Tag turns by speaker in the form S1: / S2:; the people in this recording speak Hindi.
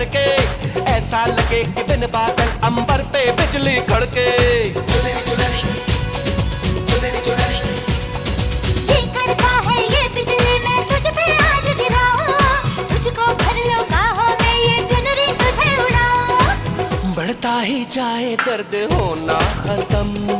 S1: करके, ऐसा लगे कि बिन बादल अंबर पे बिजली कड़के।
S2: ये करता है ये बिजली, मैं तुझ पे आज गिराऊं, तुझको भर लो बाहों में, ये चुनरी तुझे उड़ाऊं।
S1: बढ़ता ही जाए दर्द होना खत्म,